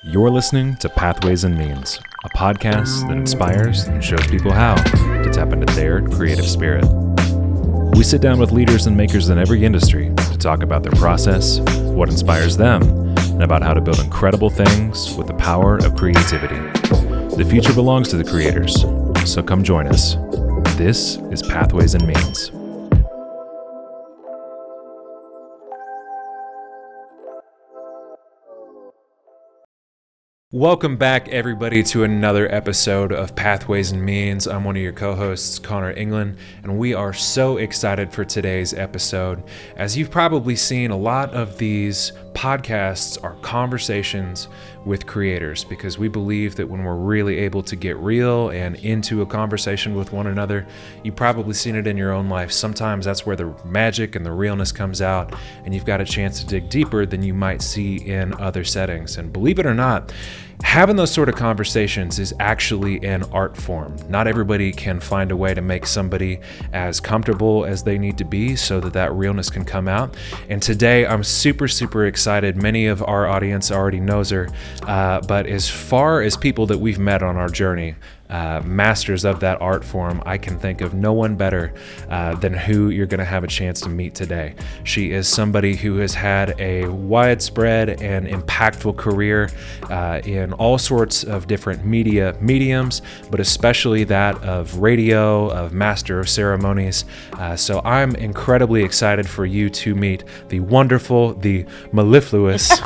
You're listening to Pathways and Means, a podcast that inspires and shows people how to tap into their creative spirit. We sit down with leaders and makers in every industry to talk about their process, what inspires them, and about how to build incredible things with the power of creativity. The future belongs to the creators, so come join us. This is Pathways and Means. Welcome back, everybody, to another episode of Pathways and Means. I'm one of your co-hosts, Connor England, and we are so excited for today's episode. As you've probably seen, a lot of these podcasts are conversations with creators because we believe that when we're really able to get real and into a conversation with one another, you've probably seen it in your own life. Sometimes that's where the magic and the realness comes out, and you've got a chance to dig deeper than you might see in other settings. And believe it or not, having those sort of conversations is actually an art form. Not everybody can find a way to make somebody as comfortable as they need to be so that that realness can come out. And today I'm super excited. Many of our audience already knows her, but as far as people that we've met on our journey, masters of that art form, I can think of no one better than who you're going to have a chance to meet today. She is somebody who has had a widespread and impactful career in all sorts of different mediums, but especially that of radio, of master of ceremonies. So I'm incredibly excited for you to meet the wonderful, the mellifluous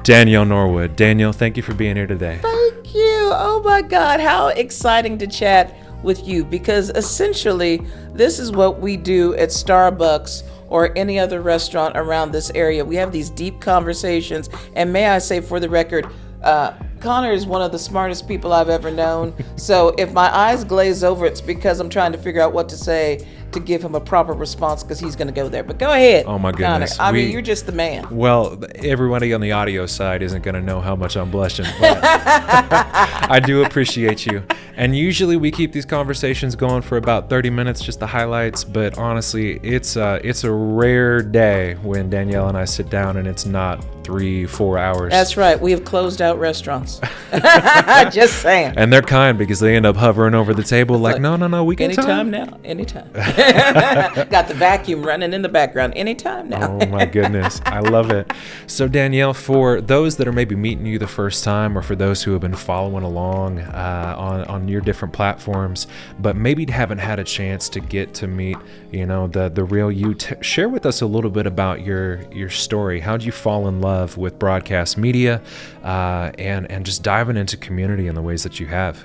Danielle Norwood. Danielle, thank you for being here today. Thank you. Oh my God, how exciting to chat with you, because essentially this is what we do at Starbucks or any other restaurant around this area. We have these deep conversations, and may I say for the record, Connor is one of the smartest people I've ever known. So if my eyes glaze over, it's because I'm trying to figure out what to say to give him a proper response, because he's going to go there. But go ahead. Oh my goodness. Connor. I mean, you're just the man. Well, everybody on the audio side isn't going to know how much I'm blushing, but I do appreciate you. And usually we keep these conversations going for about 30 minutes, just the highlights. But honestly, it's a rare day when Danielle and I sit down and it's not 3-4 hours. That's right. We have closed out restaurants. Just saying. And they're kind, because they end up hovering over the table like, no, we can anytime talk. Now. Anytime. Got the vacuum running in the background. Anytime now. Oh my goodness. I love it. So Danielle, for those that are maybe meeting you the first time, or for those who have been following along on your different platforms, but maybe haven't had a chance to get to meet, the real you, share with us a little bit about your story. How'd you fall in love with broadcast media, and just diving into community in the ways that you have?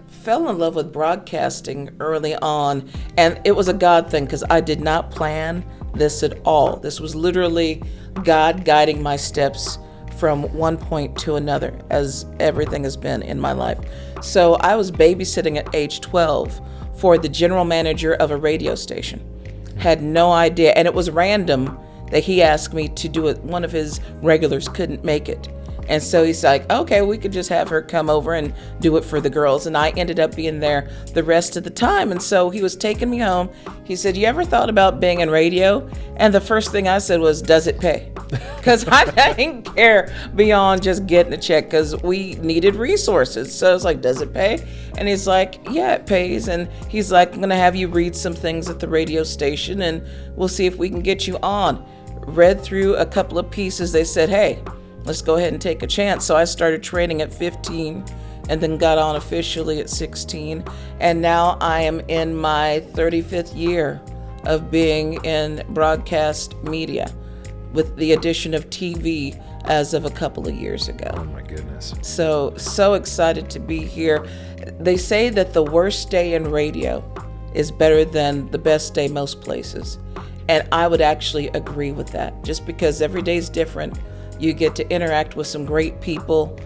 Fell in love with broadcasting early on, and it was a God thing, because I did not plan this at all. This was literally God guiding my steps from one point to another, as everything has been in my life. So I was babysitting at age 12 for the general manager of a radio station. Had no idea, and it was random that he asked me to do it. One of his regulars couldn't make it. And so he's like, okay, we could just have her come over and do it for the girls. And I ended up being there the rest of the time. And so he was taking me home. He said, you ever thought about being in radio? And the first thing I said was, does it pay? Because I didn't care beyond just getting a check, because we needed resources. So I was like, does it pay? And he's like, yeah, it pays. And he's like, I'm going to have you read some things at the radio station, and we'll see if we can get you on. Read through a couple of pieces. They said, hey, let's go ahead and take a chance. So I started training at 15 and then got on officially at 16. And now I am in my 35th year of being in broadcast media, with the addition of TV as of a couple of years ago. Oh my goodness. So excited to be here. They say that the worst day in radio is better than the best day most places. And I would actually agree with that, just because every day is different. You get to interact with some great people.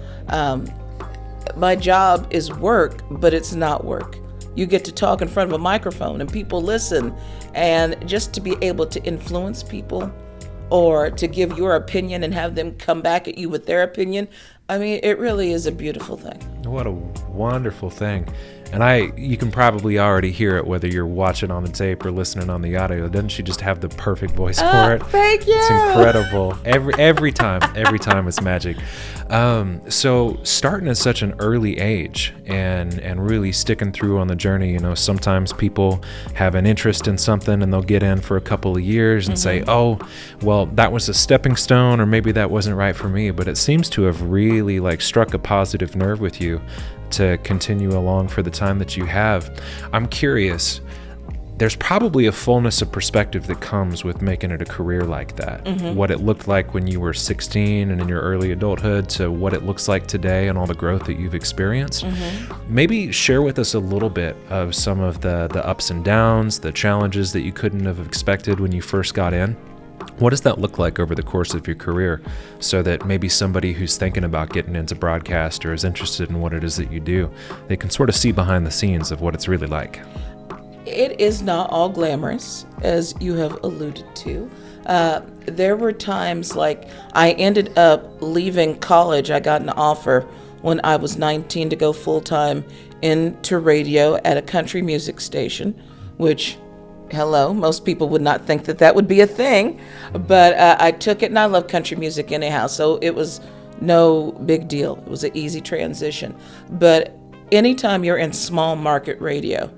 My job is work, but it's not work. You get to talk in front of a microphone and people listen. And just to be able to influence people, or to give your opinion and have them come back at you with their opinion, I mean, it really is a beautiful thing. What a wonderful thing. And you can probably already hear it whether you're watching on the tape or listening on the audio. Doesn't she just have the perfect voice for it? Thank you. It's incredible. Every time it's magic. So starting at such an early age and really sticking through on the journey, you know, sometimes people have an interest in something and they'll get in for a couple of years and say, oh, well, that was a stepping stone, or maybe that wasn't right for me. But it seems to have really like struck a positive nerve with you to continue along for the time that you have. I'm curious, there's probably a fullness of perspective that comes with making it a career like that. What it looked like when you were 16 and in your early adulthood to what it looks like today and all the growth that you've experienced. Maybe share with us a little bit of some of the ups and downs, the challenges that you couldn't have expected when you first got in. What does that look like over the course of your career, so that maybe somebody who's thinking about getting into broadcast or is interested in what it is that you do, they can sort of see behind the scenes of what it's really like? It is not all glamorous, as you have alluded to. There were times like I ended up leaving college. I got an offer when I was 19 to go full-time into radio at a country music station, which, hello, most people would not think that would be a thing, but I took it, and I love country music anyhow, so it was no big deal. It was an easy transition. But anytime you're in small market radio,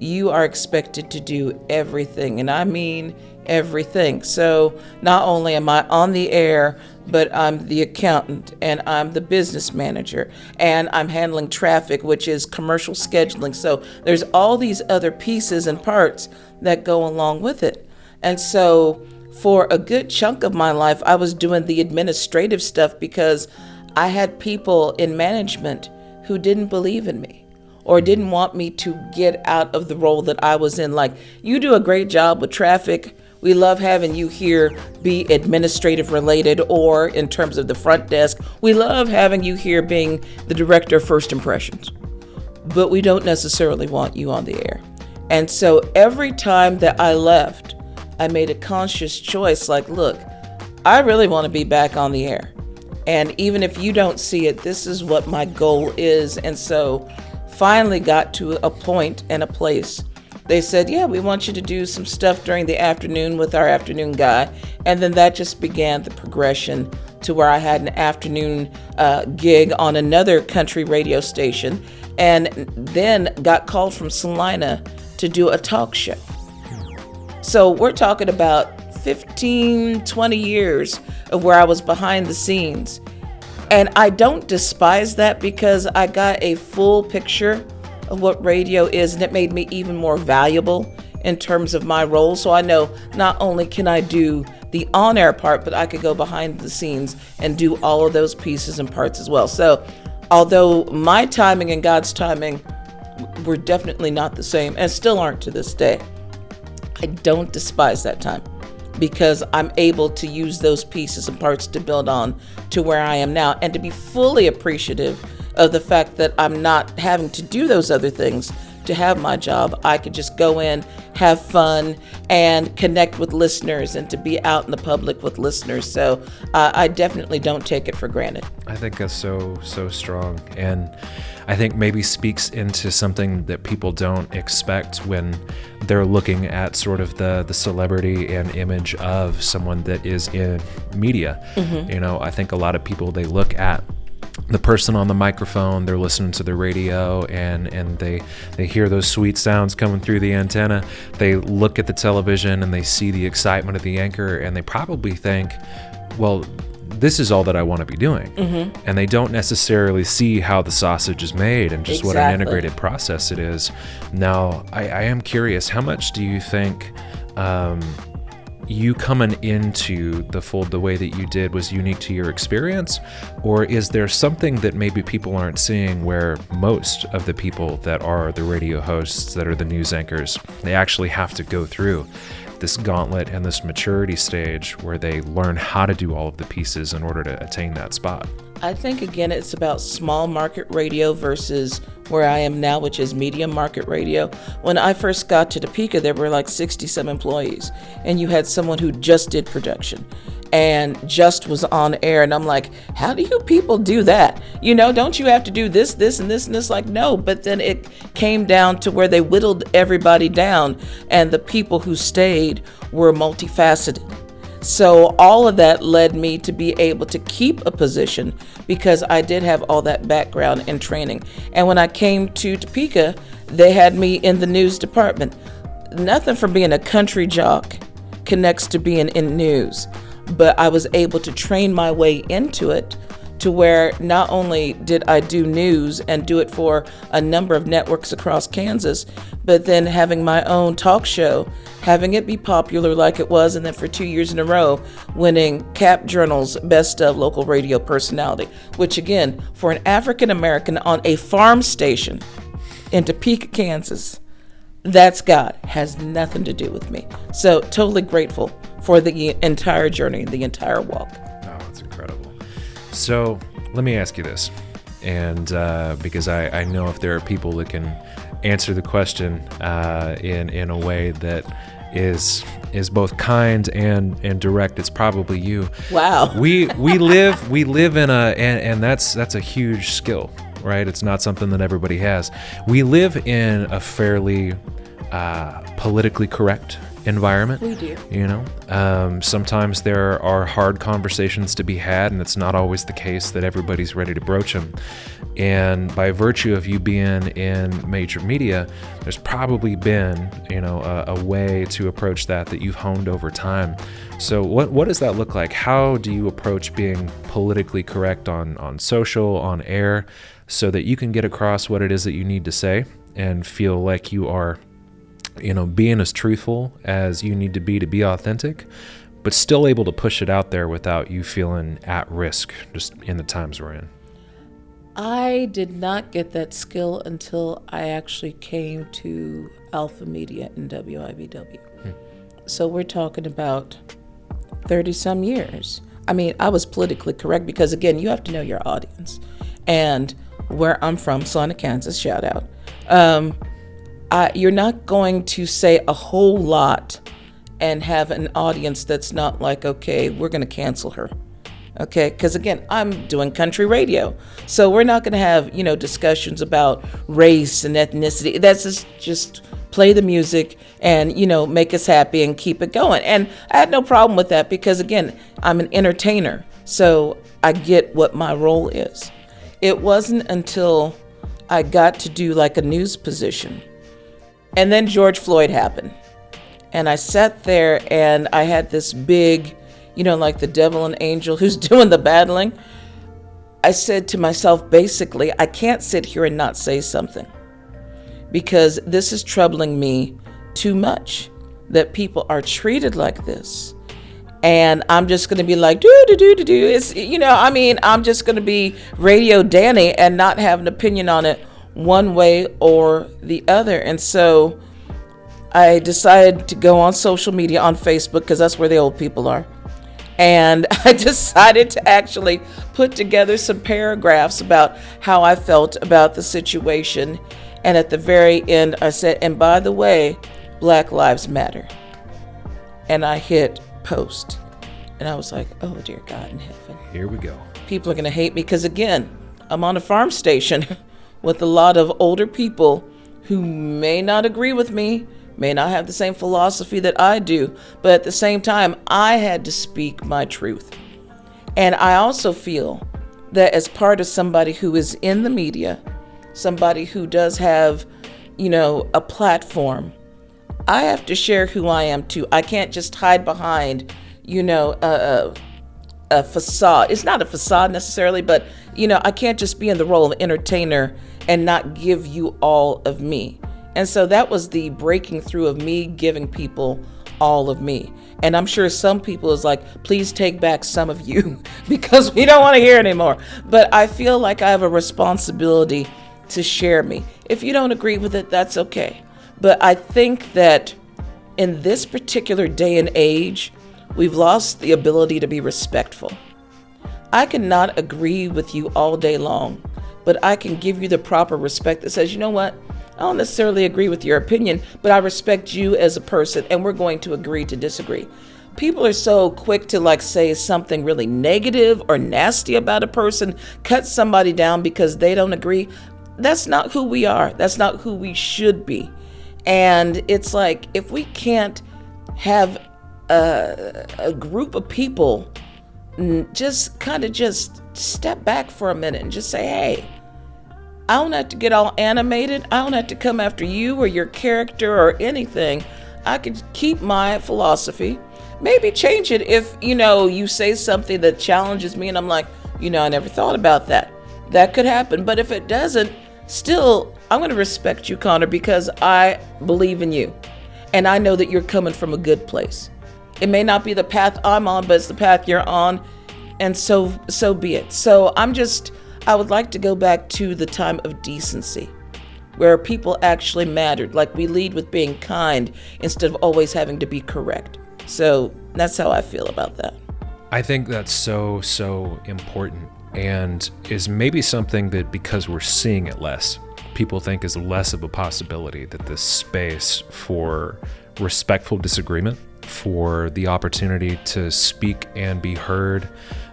you are expected to do everything, and I mean everything. So not only am I on the air, but I'm the accountant, and I'm the business manager, and I'm handling traffic, which is commercial scheduling. So there's all these other pieces and parts that go along with it. And so for a good chunk of my life, I was doing the administrative stuff because I had people in management who didn't believe in me or didn't want me to get out of the role that I was in. Like, you do a great job with traffic. We love having you here be administrative related, or in terms of the front desk, we love having you here being the director of first impressions. But we don't necessarily want you on the air. And so every time that I left, I made a conscious choice like, look, I really want to be back on the air. And even if you don't see it, this is what my goal is. And so finally got to a point and a place. They said, yeah, we want you to do some stuff during the afternoon with our afternoon guy. And then that just began the progression to where I had an afternoon gig on another country radio station, and then got called from Salina to do a talk show. So we're talking about 15, 20 years of where I was behind the scenes. And I don't despise that, because I got a full picture of what radio is, and it made me even more valuable in terms of my role. So I know not only can I do the on-air part, but I could go behind the scenes and do all of those pieces and parts as well. So although my timing and God's timing were definitely not the same, and still aren't to this day, I don't despise that time, because I'm able to use those pieces and parts to build on to where I am now, and to be fully appreciative of the fact that I'm not having to do those other things to have my job. I could just go in, have fun, and connect with listeners, and to be out in the public with listeners. So I definitely don't take it for granted. I think that's so strong, and I think maybe speaks into something that people don't expect when they're looking at sort of the celebrity and image of someone that is in media. You know, I think a lot of people, they look at the person on the microphone, they're listening to the radio, and they hear those sweet sounds coming through the antenna. They look at the television and they see the excitement of the anchor, and they probably think, well, this is all that I want to be doing. And they don't necessarily see how the sausage is made and just what an integrated process it is. Now, I am curious, how much do you think you coming into the way that you did was unique to your experience? Or is there something that maybe people aren't seeing, where most of the people that are the radio hosts, that are the news anchors, they actually have to go through this gauntlet and this maturity stage where they learn how to do all of the pieces in order to attain that spot? I think, again, it's about small market radio versus where I am now, which is medium market radio. When I first got to Topeka, there were like 60 some employees, and you had someone who just did production and just was on air. And I'm like, how do you people do that? Don't you have to do this, this, and this, and this? Like, no. But then it came down to where they whittled everybody down, and the people who stayed were multifaceted. So all of that led me to be able to keep a position because I did have all that background and training. And when I came to Topeka, they had me in the news department. Nothing from being a country jock connects to being in news, but I was able to train my way into it to where not only did I do news and do it for a number of networks across Kansas, but then having my own talk show, having it be popular like it was, and then for 2 years in a row, winning Cap Journal's Best of Local Radio Personality, which again, for an African American on a farm station in Topeka, Kansas, that's God, has nothing to do with me. So totally grateful for the entire journey, the entire walk. Oh, that's incredible. So let me ask you this, and because I know if there are people that can answer the question in a way that is both kind and direct, it's probably you. Wow. We live in and that's a huge skill, right? It's not something that everybody has. We live in a fairly politically correct environment. We do. Sometimes there are hard conversations to be had, and it's not always the case that everybody's ready to broach them. And by virtue of you being in major media, there's probably been, a way to approach that you've honed over time. So what does that look like? How do you approach being politically correct on social, on air, so that you can get across what it is that you need to say and feel like you are being as truthful as you need to be authentic, but still able to push it out there without you feeling at risk just in the times we're in? I did not get that skill until I actually came to Alpha Media in WIBW. So we're talking about 30 some years. I mean, I was politically correct because, again, you have to know your audience. And where I'm from, Salina, Kansas, shout out. You're not going to say a whole lot and have an audience that's not like, okay, we're going to cancel her. Okay, because again, I'm doing country radio. So we're not going to have, discussions about race and ethnicity. That's just play the music and, make us happy and keep it going. And I had no problem with that because, again, I'm an entertainer. So I get what my role is. It wasn't until I got to do like a news position. And then George Floyd happened. And I sat there and I had this big, like the devil and angel who's doing the battling. I said to myself, basically, I can't sit here and not say something because this is troubling me too much that people are treated like this. And I'm just going to be like, do. It's, I'm just going to be Radio Danny and not have an opinion on it one way or the other. And so I decided to go on social media, on Facebook, because that's where the old people are. And I decided to actually put together some paragraphs about how I felt about the situation. And at the very end, I said, and by the way, Black Lives Matter. And I hit post. And I was like, oh, dear God in heaven. Here we go. People are going to hate me because, again, I'm on a farm station with a lot of older people who may not agree with me, may not have the same philosophy that I do, but at the same time, I had to speak my truth. And I also feel that as part of somebody who is in the media, somebody who does have, a platform, I have to share who I am too. I can't just hide behind, a facade. It's not a facade necessarily, but, I can't just be in the role of entertainer and not give you all of me. And so that was the breaking through of me giving people all of me. And I'm sure some people is like, please take back some of you because we don't want to hear it anymore. But I feel like I have a responsibility to share me. If you don't agree with it, that's okay. But I think that in this particular day and age, we've lost the ability to be respectful. I cannot agree with you all day long, but I can give you the proper respect that says, you know what? I don't necessarily agree with your opinion, but I respect you as a person, and we're going to agree to disagree. People are so quick to like say something really negative or nasty about a person, cut somebody down because they don't agree. That's not who we are. That's not who we should be. And it's like, if we can't have a group of people just kind of just step back for a minute and just say, hey, I don't have to get all animated. I don't have to come after you or your character or anything. I could keep my philosophy, maybe change it if, you say something that challenges me and I'm like, I never thought about that. That could happen. But if it doesn't, still, I'm going to respect you, Connor, because I believe in you. And I know that you're coming from a good place. It may not be the path I'm on, but it's the path you're on. And so be it. So I would like to go back to the time of decency, where people actually mattered. Like, we lead with being kind instead of always having to be correct. So that's how I feel about that. I think that's so important, and is maybe something that, because we're seeing it less, people think is less of a possibility, that this space for respectful disagreement, for the opportunity to speak and be heard,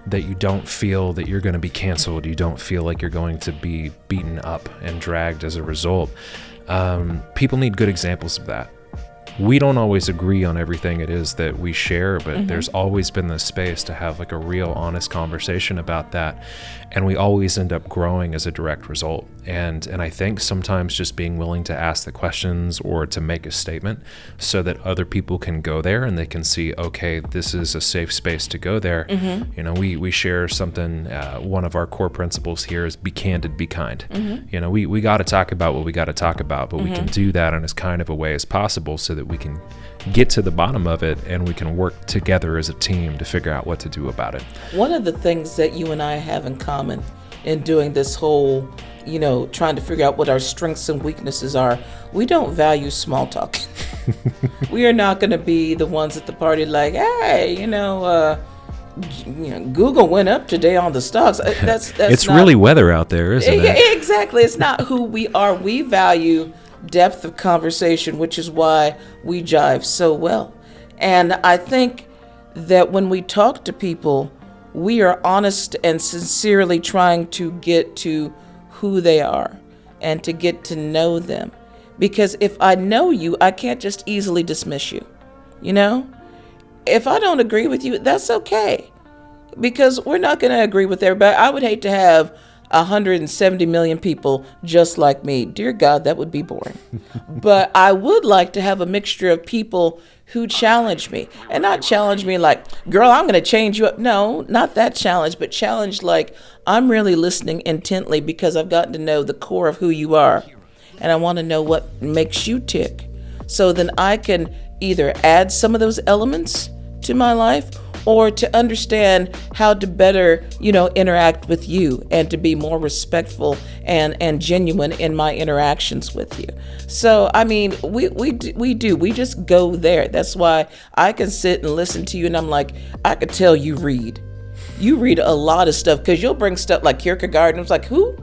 that you don't feel that you're going to be canceled, you don't feel like you're going to be beaten up and dragged as a result. People need good examples of that. We don't always agree on everything it is that we share, but there's always been this space to have like a real honest conversation about that. And we always end up growing as a direct result. And I think sometimes just being willing to ask the questions or to make a statement so that other people can go there and they can see, okay, this is a safe space to go there. We share something, one of our core principles here is be candid, be kind. We got to talk about what we got to talk about, but we can do that in as kind of a way as possible so that we can get to the bottom of it and we can work together as a team to figure out what to do about it. One of the things that you and I have in common in doing this whole, trying to figure out what our strengths and weaknesses are, we don't value small talk. We are not going to be the ones at the party like, hey, Google went up today on the stocks. That's it's not really weather out there, isn't it? Exactly. It's not who we are. We value depth of conversation, which is why we jive so well. And I think that when we talk to people, we are honest and sincerely trying to get to who they are and to get to know them. Because if I know you, I can't just easily dismiss you. If I don't agree with you, that's okay. Because we're not going to agree with everybody. I would hate to have 170 million people just like me. Dear God, that would be boring. But I would like to have a mixture of people who challenge me, and not challenge me like, girl, I'm going to change you up. No, not that challenge, but challenge like, I'm really listening intently because I've gotten to know the core of who you are, and I want to know what makes you tick. So then I can either add some of those elements to my life or to understand how to better, interact with you and to be more respectful and genuine in my interactions with you. So, we just go there. That's why I can sit and listen to you and I'm like, I could tell you read a lot of stuff because you'll bring stuff like Kierkegaard and I was like, who?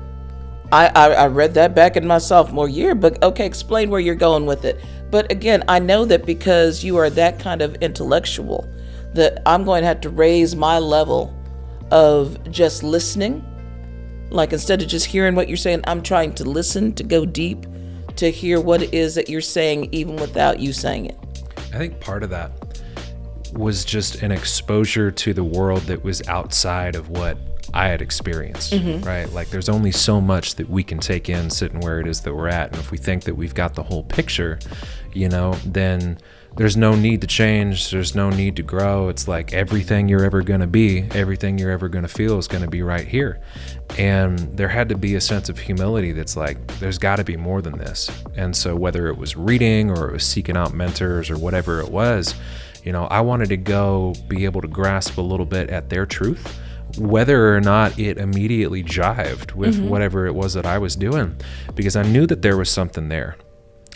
I read that back in my sophomore year, but okay, explain where you're going with it. But again, I know that because you are that kind of intellectual, that I'm going to have to raise my level of just listening. Like, instead of just hearing what you're saying, I'm trying to listen, to go deep, to hear what it is that you're saying, even without you saying it. I think part of that was just an exposure to the world that was outside of what I had experienced, right? Like, there's only so much that we can take in sitting where it is that we're at. And if we think that we've got the whole picture, then there's no need to change. There's no need to grow. It's like everything you're ever going to be, everything you're ever going to feel is going to be right here. And there had to be a sense of humility that's like, there's got to be more than this. And so whether it was reading or it was seeking out mentors or whatever it was, I wanted to go be able to grasp a little bit at their truth, whether or not it immediately jived with whatever it was that I was doing, because I knew that there was something there.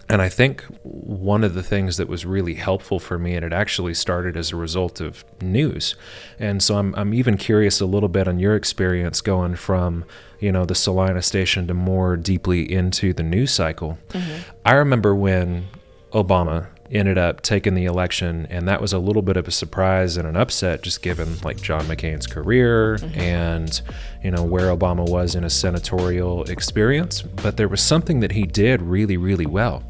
And I think one of the things that was really helpful for me, and it actually started as a result of news. And so I'm even curious a little bit on your experience going from, the Salina station to more deeply into the news cycle. I remember when Obama ended up taking the election, and that was a little bit of a surprise and an upset, just given like John McCain's career and where Obama was in his senatorial experience. But there was something that he did really, really well.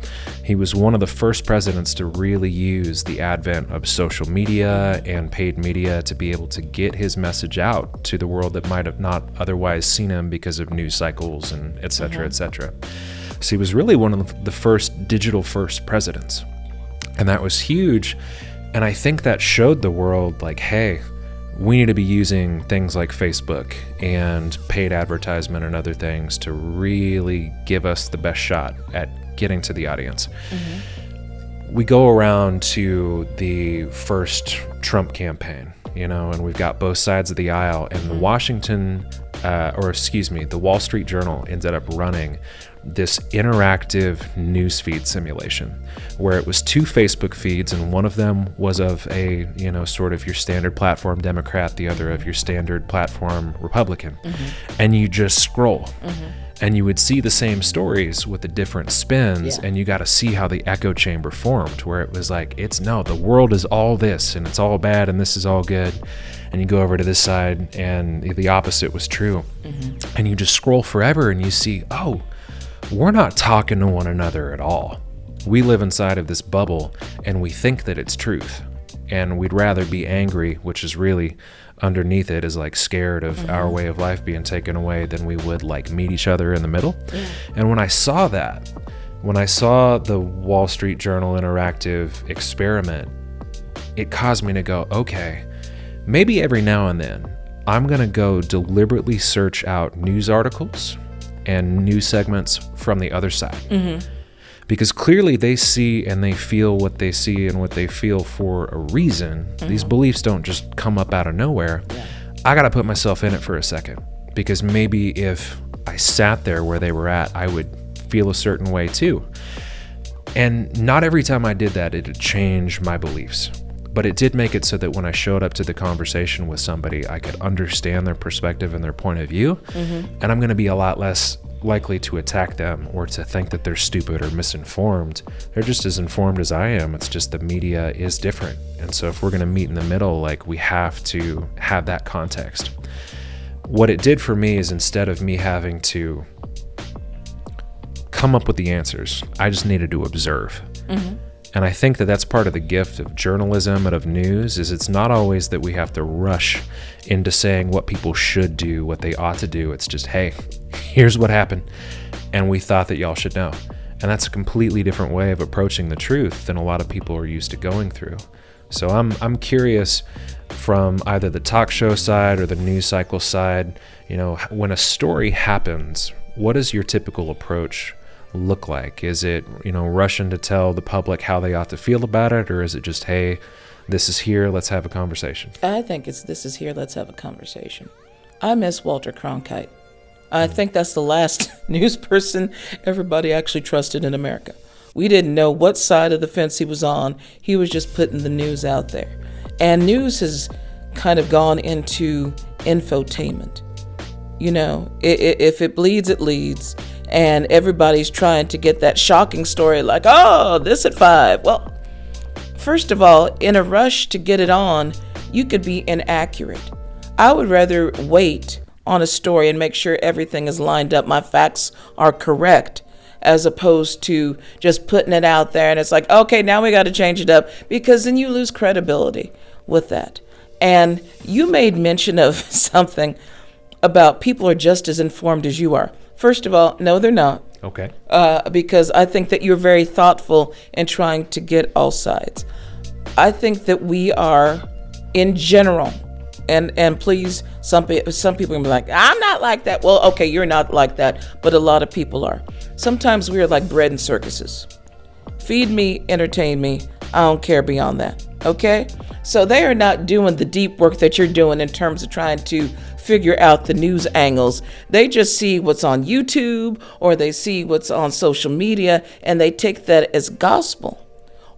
He was one of the first presidents to really use the advent of social media and paid media to be able to get his message out to the world that might have not otherwise seen him because of news cycles and et cetera, et cetera. So he was really one of the first digital first presidents. And that was huge. And I think that showed the world like, hey, we need to be using things like Facebook and paid advertisement and other things to really give us the best shot at getting to the audience. We go around to the first Trump campaign, and we've got both sides of the aisle. And the Wall Street Journal ended up running this interactive newsfeed simulation where it was 2 Facebook feeds, and one of them was of a, sort of your standard platform Democrat, the other of your standard platform Republican. And you just scroll and you would see the same stories with the different spins, and you got to see how the echo chamber formed, where it was like, the world is all this and it's all bad and this is all good. And you go over to this side and the opposite was true. And you just scroll forever and you see, oh, we're not talking to one another at all. We live inside of this bubble and we think that it's truth. And we'd rather be angry, which is really underneath it is like scared of our way of life being taken away, than we would like meet each other in the middle. And when I saw the Wall Street Journal interactive experiment, it caused me to go, okay, maybe every now and then I'm going to go deliberately search out news articles and news segments from the other side. Because clearly they see and they feel what they see and what they feel for a reason. These beliefs don't just come up out of nowhere. I got to put myself in it for a second, because maybe if I sat there where they were at, I would feel a certain way too. And not every time I did that, it'd change my beliefs. But it did make it so that when I showed up to the conversation with somebody, I could understand their perspective and their point of view. And I'm going to be a lot less likely to attack them or to think that they're stupid or misinformed. They're just as informed as I am. It's just the media is different. And so if we're going to meet in the middle, like, we have to have that context. What it did for me is, instead of me having to come up with the answers, I just needed to observe. And I think that that's part of the gift of journalism and of news, is it's not always that we have to rush into saying what people should do, what they ought to do. It's just, hey, here's what happened, and we thought that y'all should know. And that's a completely different way of approaching the truth than a lot of people are used to going through. So I'm curious, from either the talk show side or the news cycle side, when a story happens, what is your typical approach look like? Is it, rushing to tell the public how they ought to feel about it, or is it just, hey, this is here, let's have a conversation? I think it's this is here, let's have a conversation. I miss Walter Cronkite. I think that's the last news person everybody actually trusted in America. We didn't know what side of the fence he was on. He was just putting the news out there. And news has kind of gone into infotainment. If it bleeds, it leads. And everybody's trying to get that shocking story like, oh, this at 5. Well, first of all, in a rush to get it on, you could be inaccurate. I would rather wait on a story and make sure everything is lined up, my facts are correct, as opposed to just putting it out there and it's like, okay, now we got to change it up, because then you lose credibility with that. And you made mention of something about people are just as informed as you are. First of all, no, they're not. Okay. Because I think that you're very thoughtful in trying to get all sides. I think that we are, in general, and please, some people can be like, I'm not like that. Well, okay, you're not like that, but a lot of people are. Sometimes we are like bread and circuses. Feed me, entertain me. I don't care beyond that. Okay? So they are not doing the deep work that you're doing in terms of trying to figure out the news angles. They just see what's on YouTube or they see what's on social media and they take that as gospel.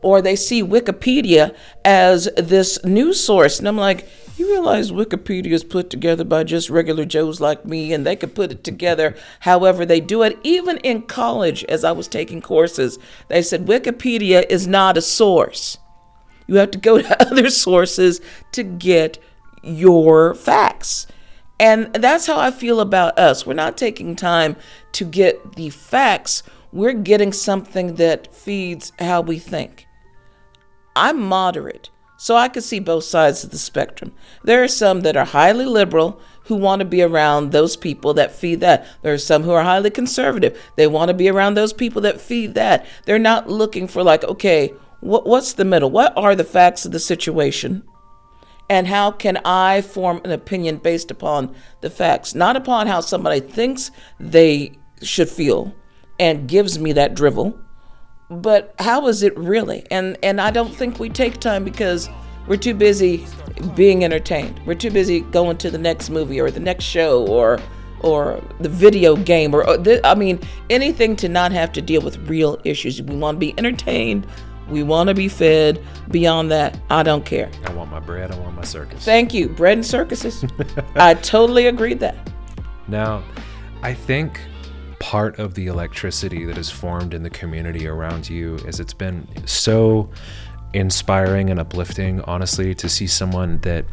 Or they see Wikipedia as this news source. And I'm like, you realize Wikipedia is put together by just regular Joes like me, and they could put it together however they do it. Even in college, as I was taking courses, they said Wikipedia is not a source. You have to go to other sources to get your facts. And that's how I feel about us. We're not taking time to get the facts. We're getting something that feeds how we think. I'm moderate, so I can see both sides of the spectrum. There are some that are highly liberal who want to be around those people that feed that. There are some who are highly conservative. They want to be around those people that feed that. They're not looking for like, okay, what's the middle? What are the facts of the situation? And how can I form an opinion based upon the facts, not upon how somebody thinks they should feel and gives me that drivel, but how is it really? And I don't think we take time because we're too busy being entertained. We're too busy going to the next movie or the next show or the video game anything to not have to deal with real issues. We want to be entertained. We want to be fed. Beyond that, I don't care. I want my bread. I want my circus. Thank you. Bread and circuses. I totally agree with that. Now, I think part of the electricity that is formed in the community around you is it's been so inspiring and uplifting, honestly, to see someone that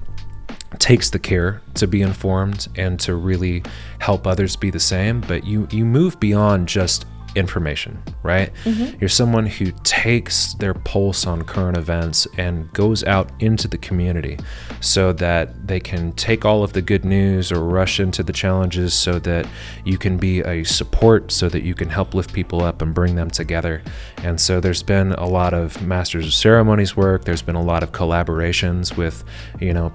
takes the care to be informed and to really help others be the same. But you move beyond just information, right? Mm-hmm. You're someone who takes their pulse on current events and goes out into the community so that they can take all of the good news or rush into the challenges so that you can be a support, so that you can help lift people up and bring them together. And so there's been a lot of Masters of Ceremonies work. There's been a lot of collaborations with,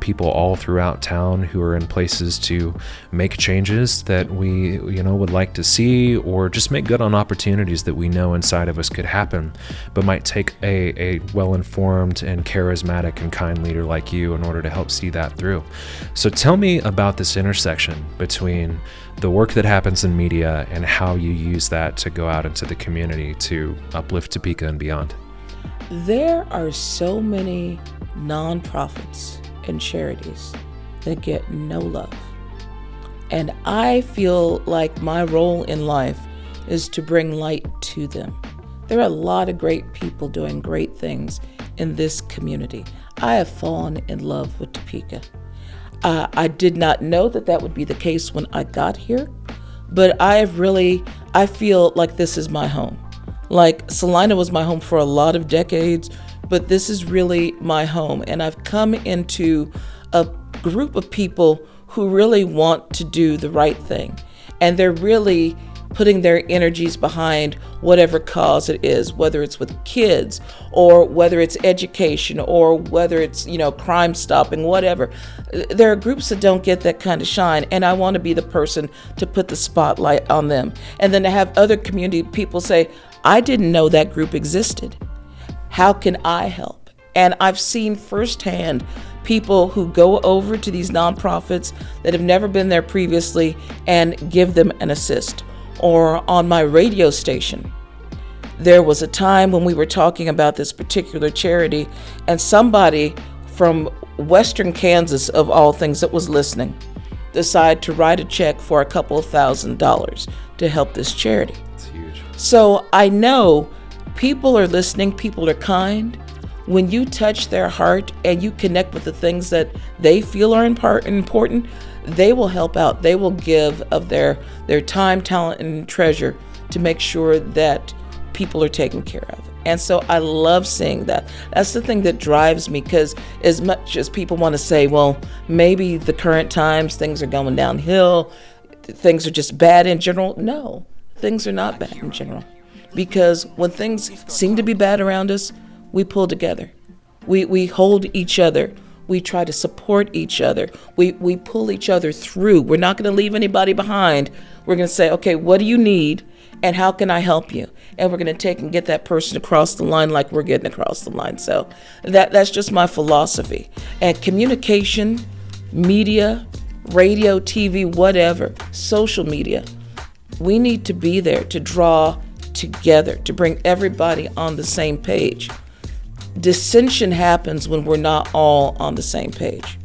people all throughout town who are in places to make changes that we, would like to see, or just make good on opportunities that we know inside of us could happen, but might take a well-informed and charismatic and kind leader like you in order to help see that through. So tell me about this intersection between the work that happens in media and how you use that to go out into the community to uplift Topeka and beyond. There are so many nonprofits and charities that get no love. And I feel like my role in life is to bring light to them. There are a lot of great people doing great things in this community. I have fallen in love with Topeka. I did not know that would be the case when I got here, but I feel like this is my home. Like Salina was my home for a lot of decades, but this is really my home. And I've come into a group of people who really want to do the right thing. And they're really putting their energies behind whatever cause it is, whether it's with kids or whether it's education or whether it's, crime stopping, whatever. There are groups that don't get that kind of shine, and I want to be the person to put the spotlight on them. And then to have other community people say, I didn't know that group existed. How can I help? And I've seen firsthand people who go over to these nonprofits that have never been there previously and give them an assist. Or on my radio station, there was a time when we were talking about this particular charity, and somebody from Western Kansas, of all things, that was listening, decided to write a check for a couple of $1,000s to help this charity. It's huge. So I know people are listening, people are kind. When you touch their heart and you connect with the things that they feel are important, they will help out. They will give of their time, talent, and treasure to make sure that people are taken care of. And so I love seeing that. That's the thing that drives me, because as much as people want to say, well, maybe the current times, things are going downhill, things are just bad in general. No, things are not bad in general. Because when things seem to be bad around us, we pull together. We hold each other. We try to support each other. We pull each other through. We're not going to leave anybody behind. We're going to say, okay, what do you need? And how can I help you? And we're going to take and get that person across the line like we're getting across the line. So that's just my philosophy. And communication, media, radio, TV, whatever, social media, we need to be there to draw together, to bring everybody on the same page. Dissension happens when we're not all on the same page.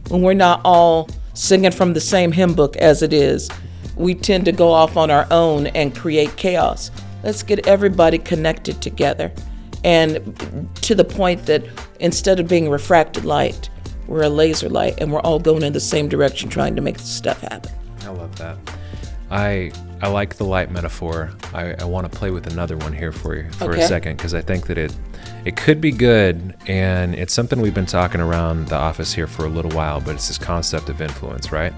When we're not all singing from the same hymn book as it is, we tend to go off on our own and create chaos. Let's get everybody connected together. And to the point that instead of being refracted light, we're a laser light and we're all going in the same direction trying to make this stuff happen. I love that. I like the light metaphor. I want to play with another one here for you for a second, because I think that it could be good, and it's something we've been talking around the office here for a little while, but it's this concept of influence, right?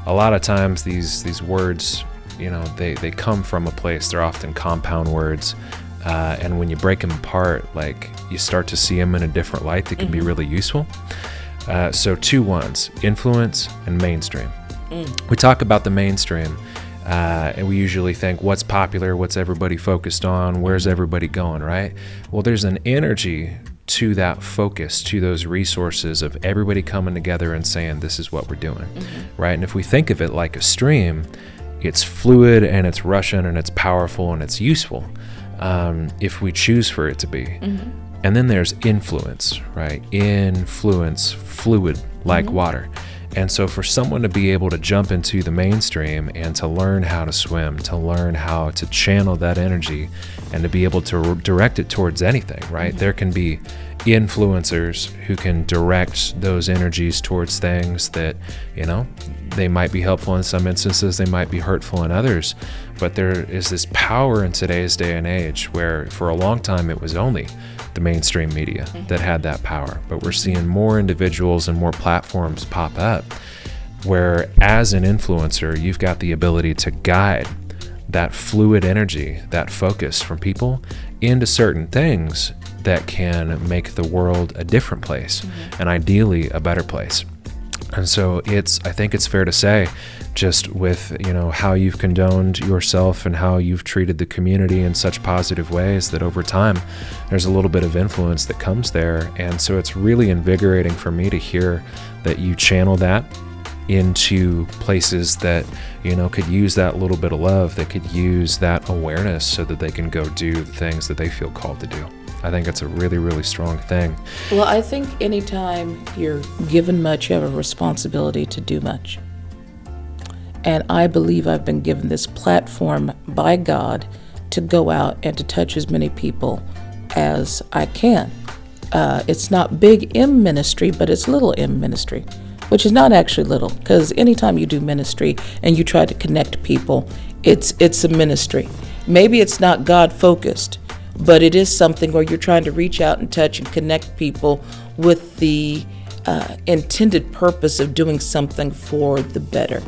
A lot of times these words, they come from a place. They're often compound words, and when you break them apart, like, you start to see them in a different light that can be really useful. So 2 ones, influence and mainstream. We talk about the mainstream, and we usually think, what's popular, what's everybody focused on, where's everybody going, right? Well, there's an energy to that focus, to those resources of everybody coming together and saying, this is what we're doing, right? And if we think of it like a stream, it's fluid and it's rushing and it's powerful and it's useful, if we choose for it to be. And then there's influence, right? Influence, fluid, like water. And so for someone to be able to jump into the mainstream and to learn how to swim, to learn how to channel that energy and to be able to direct it towards anything, right? There can be influencers who can direct those energies towards things that, they might be helpful in some instances, they might be hurtful in others. But there is this power in today's day and age where for a long time it was only the mainstream media that had that power. But we're seeing more individuals and more platforms pop up where, as an influencer, you've got the ability to guide that fluid energy, that focus from people into certain things that can make the world a different place and ideally a better place. And so I think it's fair to say, just with, how you've condoned yourself and how you've treated the community in such positive ways, that over time there's a little bit of influence that comes there. And so it's really invigorating for me to hear that you channel that into places that, could use that little bit of love, that could use that awareness so that they can go do the things that they feel called to do. I think it's a really, really strong thing. Well, I think anytime you're given much, you have a responsibility to do much. And I believe I've been given this platform by God to go out and to touch as many people as I can. It's not big M ministry, but it's little M ministry, which is not actually little, because anytime you do ministry and you try to connect people, it's a ministry. Maybe it's not God-focused, but it is something where you're trying to reach out and touch and connect people with the intended purpose of doing something for the better.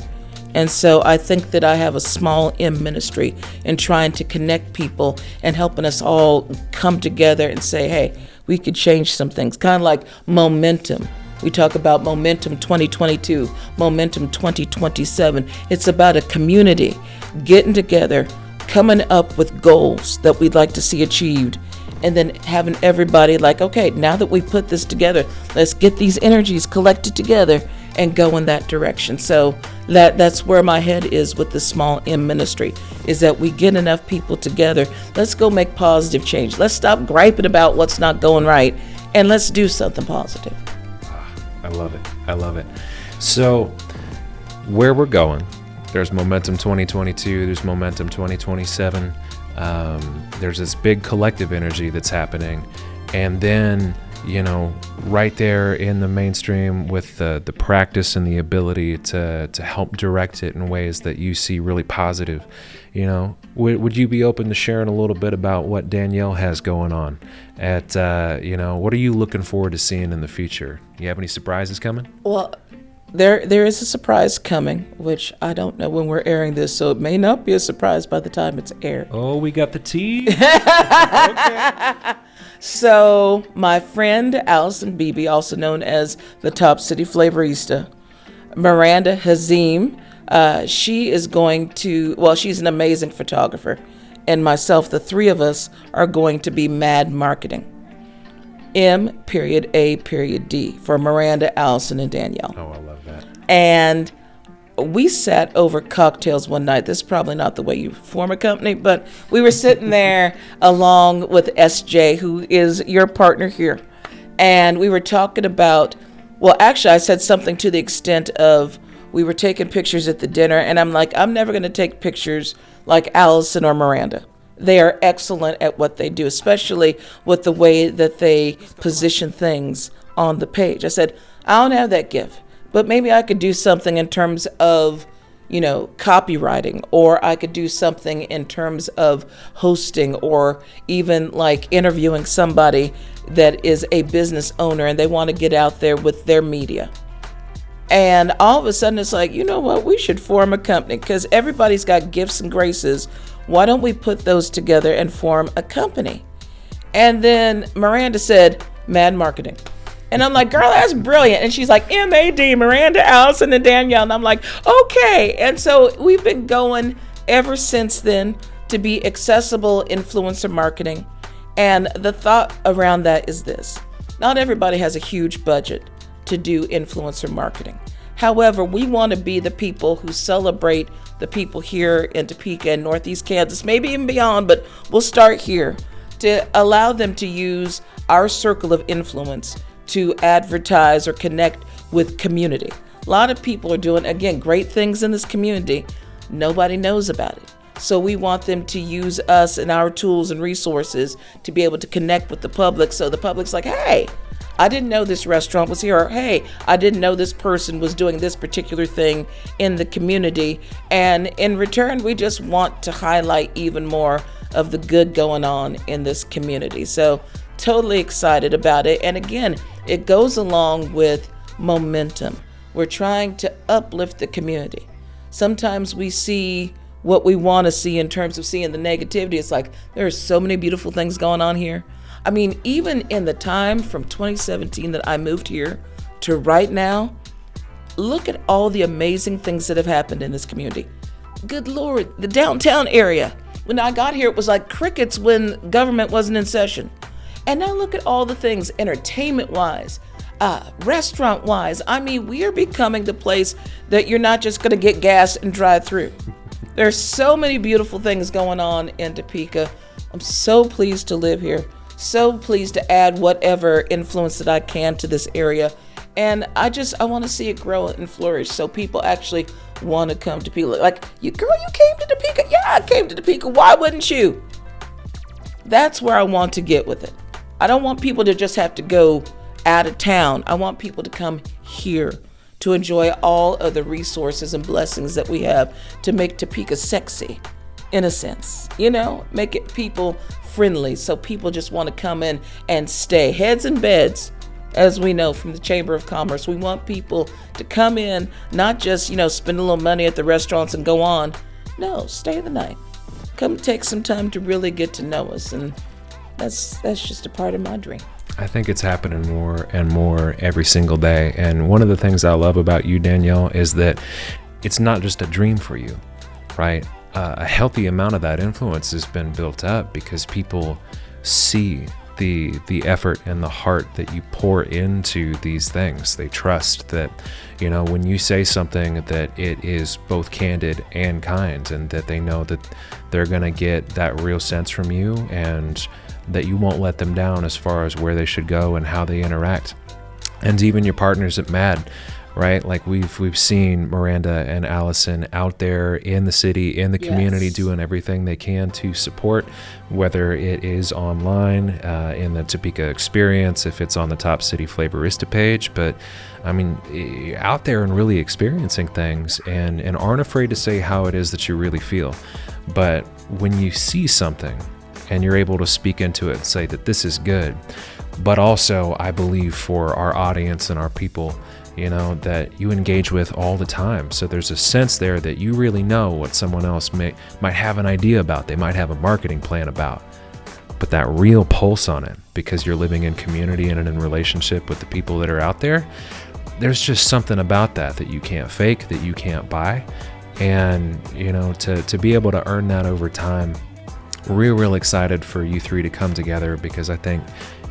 And so I think that I have a small M ministry in trying to connect people and helping us all come together and say, hey, we could change some things. Kind of like momentum. We talk about momentum 2022, momentum 2027. It's about a community getting together, coming up with goals that we'd like to see achieved, and then having everybody like, okay, now that we've put this together, let's get these energies collected together and go in that direction. So that's where my head is with the small M ministry, is that we get enough people together. Let's go make positive change. Let's stop griping about what's not going right, and let's do something positive. I love it. I love it. So where we're going, there's momentum 2022, there's momentum 2027. There's this big collective energy that's happening. And then, right there in the mainstream with the practice and the ability to help direct it in ways that you see really positive, would you be open to sharing a little bit about what Danielle has going on at, what are you looking forward to seeing in the future? You have any surprises coming? Well, there is a surprise coming, which I don't know when we're airing this, so it may not be a surprise by the time it's aired. Oh, we got the tea? Okay. So my friend Allison Beebe, also known as the Top City Flavorista, Miranda Hazim, she is going to, she's an amazing photographer. and myself, the three of us are going to be Mad Marketing. M.A.D. for Miranda, Allison, and Danielle. Oh, I love that. And we sat over cocktails one night. This is probably not the way you form a company, but we were sitting there along with SJ, who is your partner here. And we were talking about, well, actually, I said something to the extent of, we were taking pictures at the dinner, and I'm like, I'm never going to take pictures like Allison or Miranda. They are excellent at what they do, especially with the way that they position things on the page. I said, I don't have that gift, but maybe I could do something in terms of, copywriting, or I could do something in terms of hosting, or even like interviewing somebody that is a business owner and they want to get out there with their media. And all of a sudden it's like, you know what, we should form a company because everybody's got gifts and graces. Why don't we put those together and form a company? And then Miranda said, Mad Marketing. And I'm like, girl, that's brilliant. And she's like, M.A.D., Miranda, Allison, and Danielle. And I'm like, okay. And so we've been going ever since then to be accessible influencer marketing. And the thought around that is this. Not everybody has a huge budget to do influencer marketing. However, we want to be the people who celebrate the people here in Topeka and Northeast Kansas, maybe even beyond, but we'll start here to allow them to use our circle of influence to advertise or connect with community. A lot of people are doing, again, great things in this community. Nobody knows about it. So we want them to use us and our tools and resources to be able to connect with the public. So the public's like, hey, I didn't know this restaurant was here, or hey, I didn't know this person was doing this particular thing in the community. And in return, we just want to highlight even more of the good going on in this community. So totally excited about it. And again, it goes along with momentum. We're trying to uplift the community. Sometimes we see what we want to see in terms of seeing the negativity. It's like, there are so many beautiful things going on here. I mean, even in the time from 2017 that I moved here to right now, look at all the amazing things that have happened in this community. Good Lord, the downtown area. When I got here, it was like crickets when government wasn't in session. And now look at all the things entertainment-wise, restaurant-wise. I mean, we are becoming the place that you're not just going to get gas and drive through. There's so many beautiful things going on in Topeka. I'm so pleased to live here. So pleased to add whatever influence that I can to this area. And I want to see it grow and flourish so people actually want to come to Topeka. Like, you came to Topeka? Yeah, I came to Topeka. Why wouldn't you? That's where I want to get with it. I don't want people to just have to go out of town. I want people to come here to enjoy all of the resources and blessings that we have to make Topeka sexy, in a sense. Make it people friendly so people just want to come in and stay. Heads in beds, as we know from the Chamber of Commerce. We want people to come in, not just, spend a little money at the restaurants and go on. No, stay the night. Come take some time to really get to know us. And that's just a part of my dream. I think it's happening more and more every single day. And one of the things I love about you, Danielle, is that it's not just a dream for you, right? A healthy amount of that influence has been built up because people see the effort and the heart that you pour into these things. They trust that, when you say something, that it is both candid and kind, and that they know that they're going to get that real sense from you, and that you won't let them down as far as where they should go and how they interact. And even your partners at MAD, right? Like we've seen Miranda and Allison out there in the city, in the community, Yes. doing everything they can to support, whether it is online, in the Topeka experience, if it's on the Top City Flavorista page, but I mean, out there and really experiencing things, and aren't afraid to say how it is that you really feel. But when you see something and you're able to speak into it and say that this is good, but also I believe for our audience and our people, that you engage with all the time. So there's a sense there that you really know what someone else might have an idea about. They might have a marketing plan about, but that real pulse on it, because you're living in community and in relationship with the people that are out there, there's just something about that you can't fake, that you can't buy. And, to be able to earn that over time, real excited for you three to come together, because I think,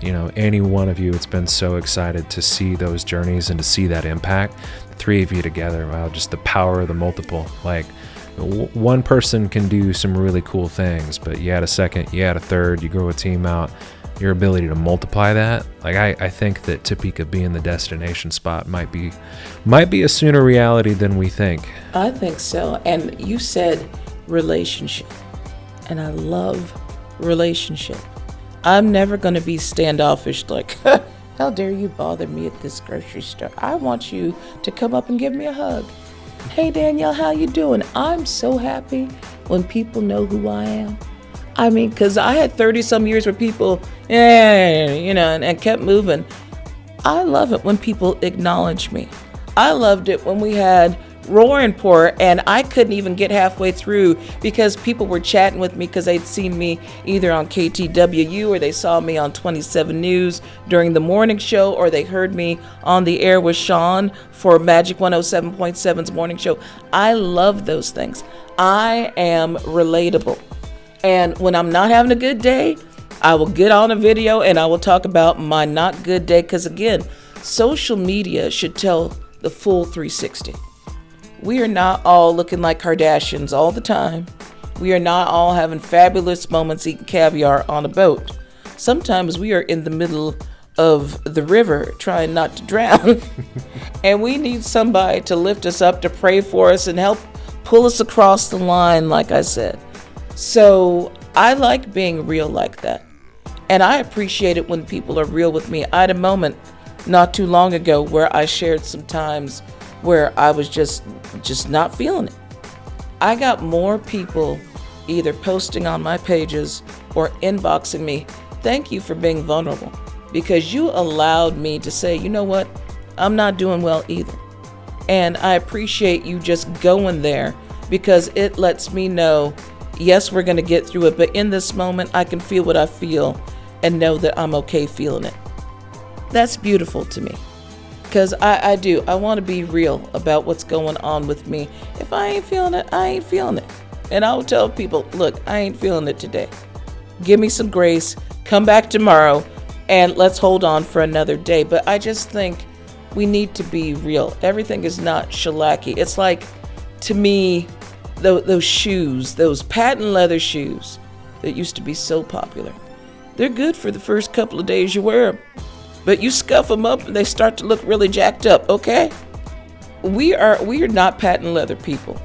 any one of you, it's been so excited to see those journeys and to see that impact. The three of you together, wow, just the power of the multiple. Like, one person can do some really cool things, but you add a second, you add a third, you grow a team out, your ability to multiply that. Like, I think that Topeka being the destination spot might be a sooner reality than we think. I think so. And you said relationship, and I love relationship. I'm never going to be standoffish like, how dare you bother me at this grocery store? I want you to come up and give me a hug. Hey, Danielle, how you doing? I'm so happy when people know who I am. I mean, because I had 30-some years where people, and kept moving. I love it when people acknowledge me. I loved it when we had Roar and Pour, and I couldn't even get halfway through because people were chatting with me because they'd seen me either on KTWU or they saw me on 27 News during the morning show, or they heard me on the air with Sean for Magic 107.7's morning show. I love those things. I am relatable. And when I'm not having a good day, I will get on a video and I will talk about my not good day, because again, social media should tell the full 360. We are not all looking like Kardashians all the time. We are not all having fabulous moments eating caviar on a boat. Sometimes we are in the middle of the river trying not to drown. And we need somebody to lift us up, to pray for us, and help pull us across the line, like I said. So I like being real like that. And I appreciate it when people are real with me. I had a moment not too long ago where I shared some times where I was just not feeling it. I got more people either posting on my pages or inboxing me, thank you for being vulnerable, because you allowed me to say, you know what, I'm not doing well either. And I appreciate you just going there, because it lets me know, yes, we're going to get through it, but in this moment, I can feel what I feel and know that I'm okay feeling it. That's beautiful to me. Because I do. I want to be real about what's going on with me. If I ain't feeling it, I ain't feeling it. And I'll tell people, look, I ain't feeling it today. Give me some grace. Come back tomorrow and let's hold on for another day. But I just think we need to be real. Everything is not shellacky. It's like, to me, those shoes, those patent leather shoes that used to be so popular, they're good for the first couple of days you wear them. But you scuff them up and they start to look really jacked up, okay? We are not patent leather people.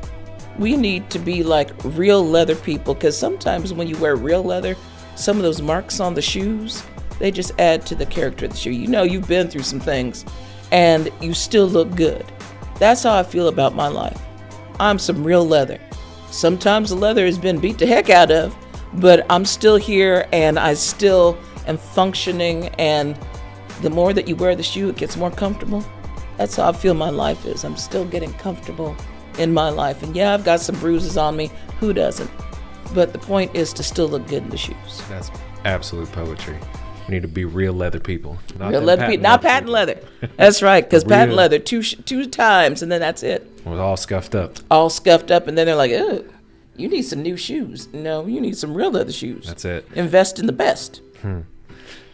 We need to be like real leather people, because sometimes when you wear real leather, some of those marks on the shoes, they just add to the character of the shoe. You know you've been through some things and you still look good. That's how I feel about my life. I'm some real leather. Sometimes the leather has been beat the heck out of, but I'm still here and I still am functioning, and the more that you wear the shoe, it gets more comfortable. That's how I feel my life is. I'm still getting comfortable in my life. And yeah, I've got some bruises on me. Who doesn't? But the point is to still look good in the shoes. That's absolute poetry. We need to be real leather people. Real leather people, not patent leather. That's right, because patent leather, two times, and then that's it. It was all scuffed up. All scuffed up, and then they're like, ugh, you need some new shoes. No, you need some real leather shoes. That's it. Invest in the best.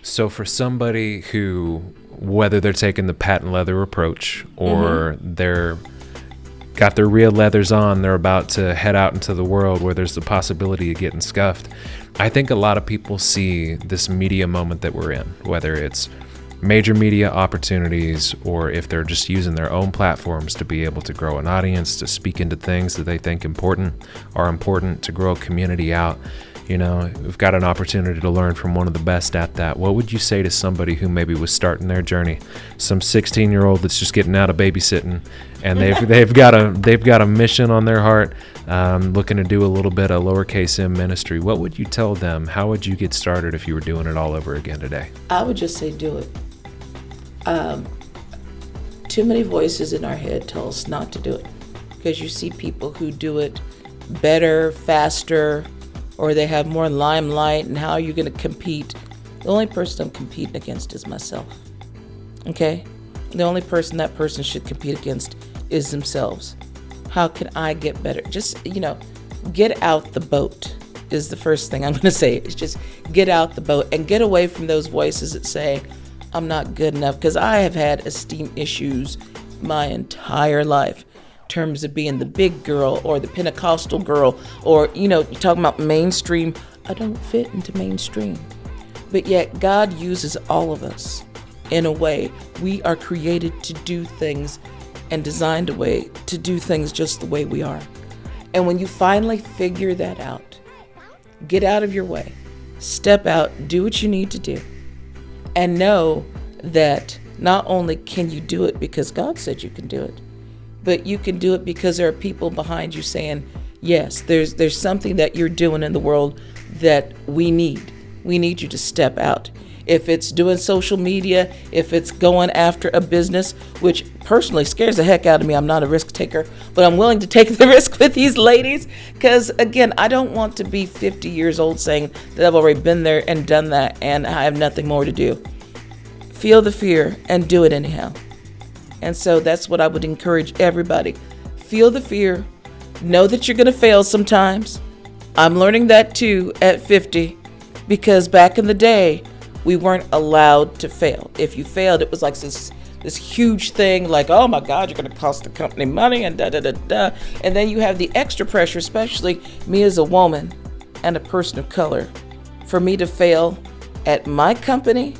So for somebody who, whether they're taking the patent leather approach or they're got their real leathers on, they're about to head out into the world where there's the possibility of getting scuffed, I think a lot of people see this media moment that we're in, whether it's major media opportunities or if they're just using their own platforms to be able to grow an audience, to speak into things that they think are important, to grow a community out. You know, we've got an opportunity to learn from one of the best at that. What would you say to somebody who maybe was starting their journey, some 16-year-old that's just getting out of babysitting, and they've got a mission on their heart, looking to do a little bit of lowercase m ministry? What would you tell them? How would you get started if you were doing it all over again today? I would just say do it. Too many voices in our head tell us not to do it, because you see people who do it better, faster, or they have more limelight, and how are you going to compete? The only person I'm competing against is myself, okay? The only person that person should compete against is themselves. How can I get better? Just, get out the boat. is the first thing I'm going to say. It's just get out the boat and get away from those voices that say, I'm not good enough, because I have had esteem issues my entire life in terms of being the big girl or the Pentecostal girl, or, you're talking about mainstream. I don't fit into mainstream. But yet God uses all of us in a way. We are created to do things and designed a way to do things just the way we are. And when you finally figure that out, get out of your way, step out, do what you need to do, and know that not only can you do it because God said you can do it, but you can do it because there are people behind you saying, yes, there's something that you're doing in the world that we need. We need you to step out. If it's doing social media, if it's going after a business, which personally scares the heck out of me. I'm not a risk taker, but I'm willing to take the risk with these ladies, because again, I don't want to be 50 years old saying that I've already been there and done that and I have nothing more to do. Feel the fear and do it anyhow. And so that's what I would encourage everybody. Feel the fear. Know that you're going to fail sometimes. I'm learning that too at 50, because back in the day, we weren't allowed to fail. If you failed, it was like this huge thing, like, oh my God, you're going to cost the company money and da-da-da-da. And then you have the extra pressure, especially me as a woman and a person of color. For me to fail at my company,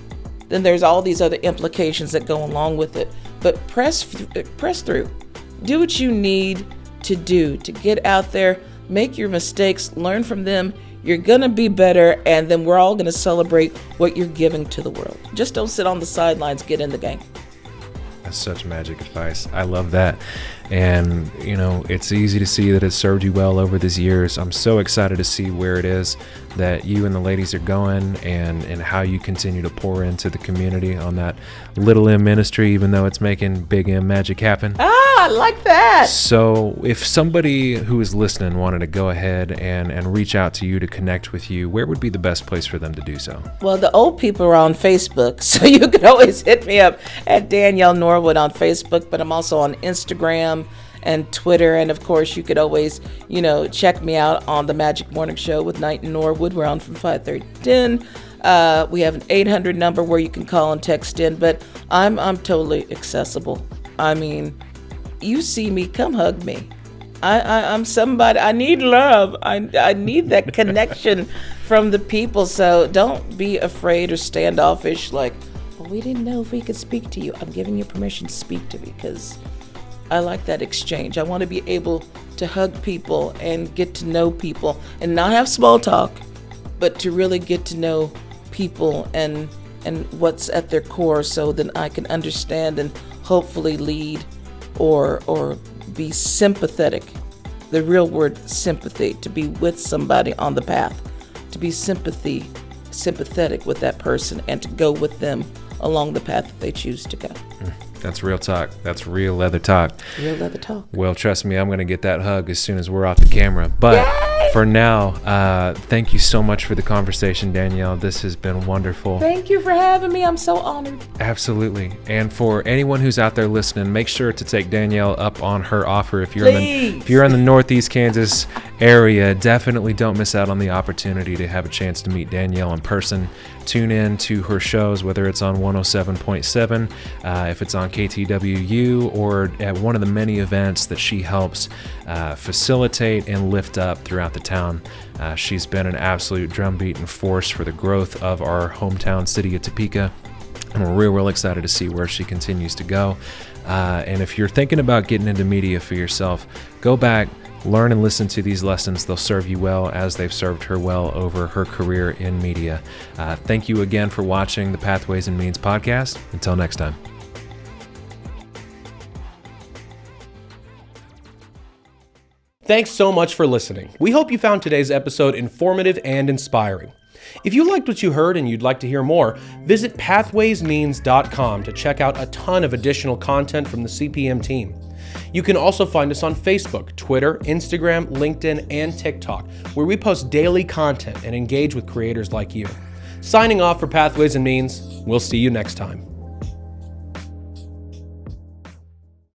then there's all these other implications that go along with it. But press through. Do what you need to do to get out there, make your mistakes, learn from them. You're going to be better, and then we're all going to celebrate what you're giving to the world. Just don't sit on the sidelines, get in the game. That's such magic advice. I love that. And, it's easy to see that it's served you well over these years. I'm so excited to see where it is that you and the ladies are going, and how you continue to pour into the community on that Little M ministry, even though it's making Big M magic happen. I like that. So if somebody who is listening wanted to go ahead and reach out to you to connect with you, where would be the best place for them to do so? Well, the old people are on Facebook, so you can always hit me up at Danielle Norwood on Facebook, but I'm also on Instagram and Twitter. And of course, you could always, check me out on the Magic Morning Show with Knight and Norwood. We're on from 5:30 to 10. We have an 800 number where you can call and text in, but I'm totally accessible. I mean, you see me, come hug me. I'm somebody. I need love. I need that connection from the people. So don't be afraid or standoffish, like, well, we didn't know if we could speak to you. I'm giving you permission to speak to me, because I like that exchange. I want to be able to hug people and get to know people and not have small talk, but to really get to know people and what's at their core, so that I can understand and hopefully lead or be sympathetic. The real word, sympathy, to be with somebody on the path, to be sympathetic with that person, and to go with them along the path that they choose to go. That's real talk. That's real leather talk. Real leather talk. Well, trust me, I'm going to get that hug as soon as we're off the camera. But Yay! For now, thank you so much for the conversation, Danielle. This has been wonderful. Thank you for having me. I'm so honored. Absolutely. And for anyone who's out there listening, make sure to take Danielle up on her offer. If you're in the Northeast Kansas area, definitely don't miss out on the opportunity to have a chance to meet Danielle in person. Tune in to her shows, whether it's on 107.7, if it's on KTWU, or at one of the many events that she helps facilitate and lift up throughout the town. She's been an absolute drumbeat and force for the growth of our hometown city of Topeka, and we're real excited to see where she continues to go. And if you're thinking about getting into media for yourself, go back, learn and listen to these lessons. They'll serve you well, as they've served her well over her career in media. Thank you again for watching the Pathways and Means podcast. Until next time. Thanks so much for listening. We hope you found today's episode informative and inspiring. If you liked what you heard and you'd like to hear more, visit pathwaysmeans.com to check out a ton of additional content from the CPM team. You can also find us on Facebook, Twitter, Instagram, LinkedIn, and TikTok, where we post daily content and engage with creators like you. Signing off for Pathways and Means, we'll see you next time.